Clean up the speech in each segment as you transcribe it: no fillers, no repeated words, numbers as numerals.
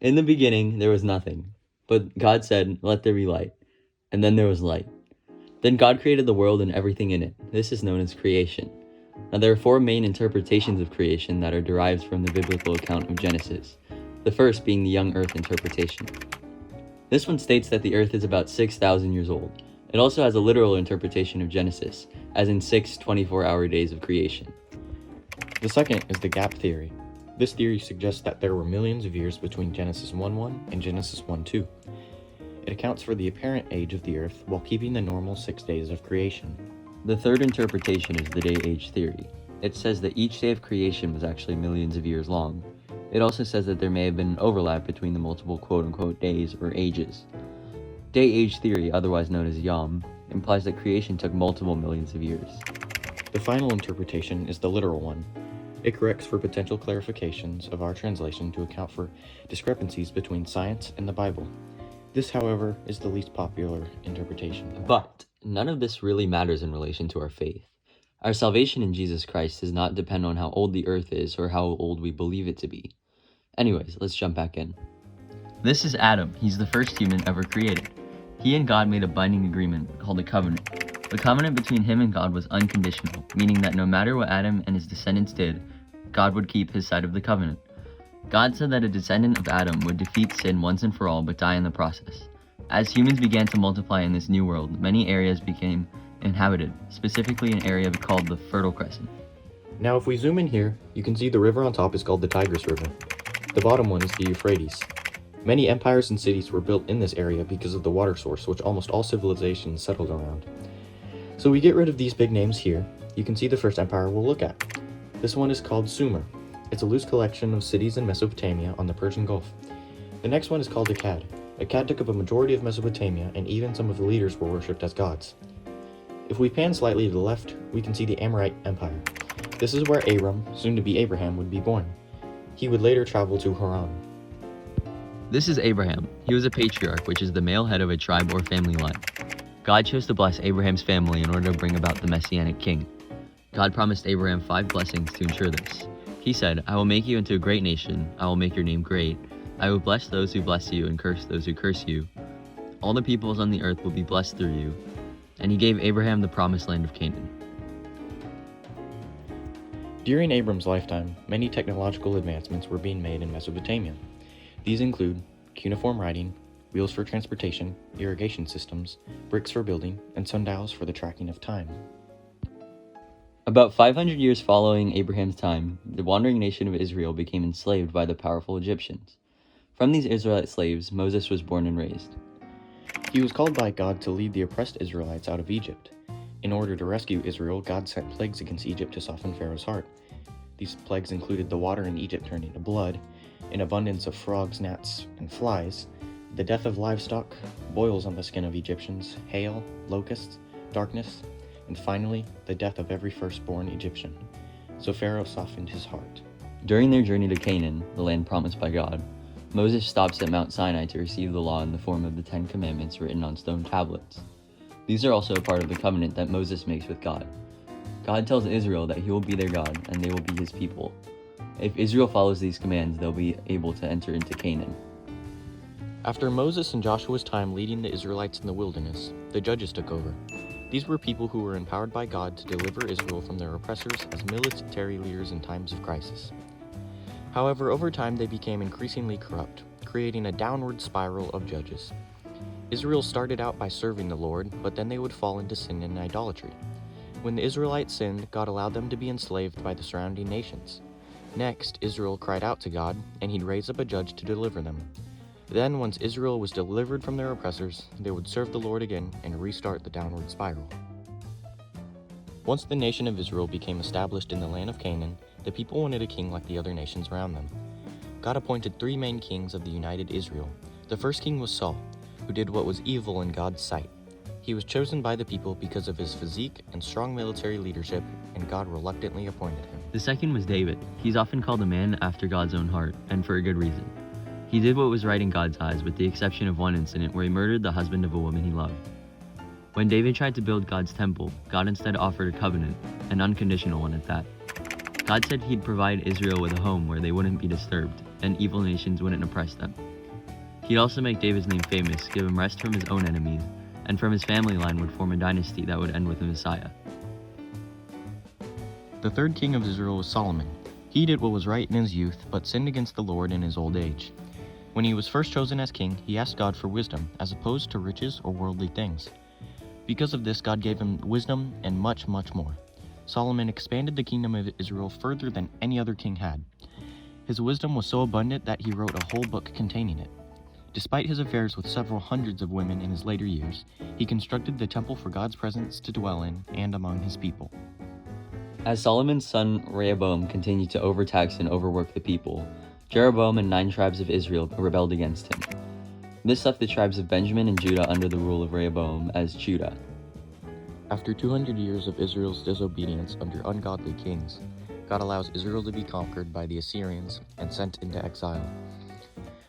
In the beginning, there was nothing, but God said, "Let there be light," and then there was light. Then God created the world and everything in it. This is known as creation. Now, there are four main interpretations of creation that are derived from the biblical account of Genesis, the first being the young earth interpretation. This one states that the earth is about 6,000 years old. It also has a literal interpretation of Genesis, as in 6 24-hour days of creation. The second is the gap theory. This theory suggests that there were millions of years between Genesis 1:1 and Genesis 1:2. It accounts for the apparent age of the earth while keeping the normal 6 days of creation. The third interpretation is the day-age theory. It says that each day of creation was actually millions of years long. It also says that there may have been an overlap between the multiple quote-unquote days or ages. Day-age theory, otherwise known as Yom, implies that creation took multiple millions of years. The final interpretation is the literal one. It corrects for potential clarifications of our translation to account for discrepancies between science and the Bible. This, however, is the least popular interpretation. But none of this really matters in relation to our faith. Our salvation in Jesus Christ does not depend on how old the earth is or how old we believe it to be. Anyways, let's jump back in. This is Adam. He's the first human ever created. He and God made a binding agreement called a covenant. The covenant between him and God was unconditional, meaning that no matter what Adam and his descendants did, God would keep his side of the covenant. God said that a descendant of Adam would defeat sin once and for all, but die in the process. As humans began to multiply in this new world, many areas became inhabited, specifically an area called the Fertile Crescent. Now if we zoom in here, you can see the river on top is called the Tigris River. The bottom one is the Euphrates. Many empires and cities were built in this area because of the water source, which almost all civilizations settled around. So we get rid of these big names here. You can see the first empire we'll look at. This one is called Sumer. It's a loose collection of cities in Mesopotamia on the Persian Gulf. The next one is called Akkad. Akkad took up a majority of Mesopotamia, and even some of the leaders were worshipped as gods. If we pan slightly to the left, we can see the Amorite Empire. This is where Abram, soon to be Abraham, would be born. He would later travel to Haran. This is Abraham. He was a patriarch, which is the male head of a tribe or family line. God chose to bless Abraham's family in order to bring about the Messianic king. God promised Abraham 5 blessings to ensure this. He said, "I will make you into a great nation. I will make your name great. I will bless those who bless you and curse those who curse you. All the peoples on the earth will be blessed through you." And he gave Abraham the promised land of Canaan. During Abram's lifetime, many technological advancements were being made in Mesopotamia. These include cuneiform writing, wheels for transportation, irrigation systems, bricks for building, and sundials for the tracking of time. About 500 years following Abraham's time, the wandering nation of Israel became enslaved by the powerful Egyptians. From these Israelite slaves, Moses was born and raised. He was called by God to lead the oppressed Israelites out of Egypt. In order to rescue Israel, God sent plagues against Egypt to soften Pharaoh's heart. These plagues included the water in Egypt turning to blood, an abundance of frogs, gnats, and flies, the death of livestock, boils on the skin of Egyptians, hail, locusts, darkness, and finally, the death of every firstborn Egyptian. So Pharaoh softened his heart. During their journey to Canaan, the land promised by God, Moses stops at Mount Sinai to receive the law in the form of the 10 Commandments written on stone tablets. These are also a part of the covenant that Moses makes with God. God tells Israel that he will be their God and they will be his people. If Israel follows these commands, they'll be able to enter into Canaan. After Moses and Joshua's time leading the Israelites in the wilderness, the judges took over. These were people who were empowered by God to deliver Israel from their oppressors as military leaders in times of crisis. However, over time they became increasingly corrupt, creating a downward spiral of judges. Israel started out by serving the Lord, but then they would fall into sin and idolatry. When the Israelites sinned, God allowed them to be enslaved by the surrounding nations. Next, Israel cried out to God, and he'd raise up a judge to deliver them. Then, once Israel was delivered from their oppressors, they would serve the Lord again and restart the downward spiral. Once the nation of Israel became established in the land of Canaan, the people wanted a king like the other nations around them. God appointed 3 main kings of the united Israel. The first king was Saul, who did what was evil in God's sight. He was chosen by the people because of his physique and strong military leadership, and God reluctantly appointed him. The second was David. He's often called a man after God's own heart, and for a good reason. He did what was right in God's eyes, with the exception of one incident where he murdered the husband of a woman he loved. When David tried to build God's temple, God instead offered a covenant, an unconditional one at that. God said he'd provide Israel with a home where they wouldn't be disturbed, and evil nations wouldn't oppress them. He'd also make David's name famous, give him rest from his own enemies, and from his family line would form a dynasty that would end with the Messiah. The third king of Israel was Solomon. He did what was right in his youth, but sinned against the Lord in his old age. When he was first chosen as king, he asked God for wisdom, as opposed to riches or worldly things. Because of this, God gave him wisdom and much, much more. Solomon expanded the kingdom of Israel further than any other king had. His wisdom was so abundant that he wrote a whole book containing it. Despite his affairs with several hundreds of women in his later years, he constructed the temple for God's presence to dwell in and among his people. As Solomon's son Rehoboam continued to overtax and overwork the people, Jeroboam and 9 tribes of Israel rebelled against him. This left the tribes of Benjamin and Judah under the rule of Rehoboam as Judah. After 200 years of Israel's disobedience under ungodly kings, God allows Israel to be conquered by the Assyrians and sent into exile.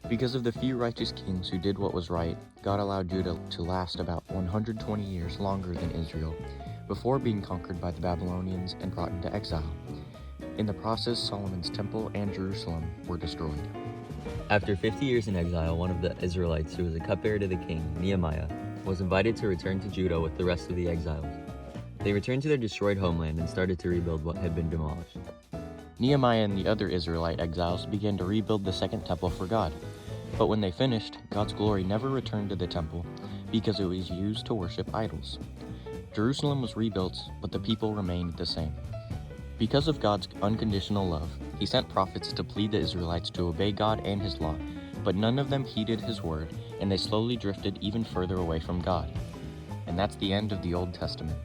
Because of the few righteous kings who did what was right, God allowed Judah to last about 120 years longer than Israel, before being conquered by the Babylonians and brought into exile. In the process, Solomon's temple and Jerusalem were destroyed. After 50 years in exile, one of the Israelites who was a cupbearer to the king, Nehemiah, was invited to return to Judah with the rest of the exiles. They returned to their destroyed homeland and started to rebuild what had been demolished. Nehemiah and the other Israelite exiles began to rebuild the second temple for God. But when they finished, God's glory never returned to the temple because it was used to worship idols. Jerusalem was rebuilt, but the people remained the same. Because of God's unconditional love, he sent prophets to plead the Israelites to obey God and his law, but none of them heeded his word, and they slowly drifted even further away from God. And that's the end of the Old Testament.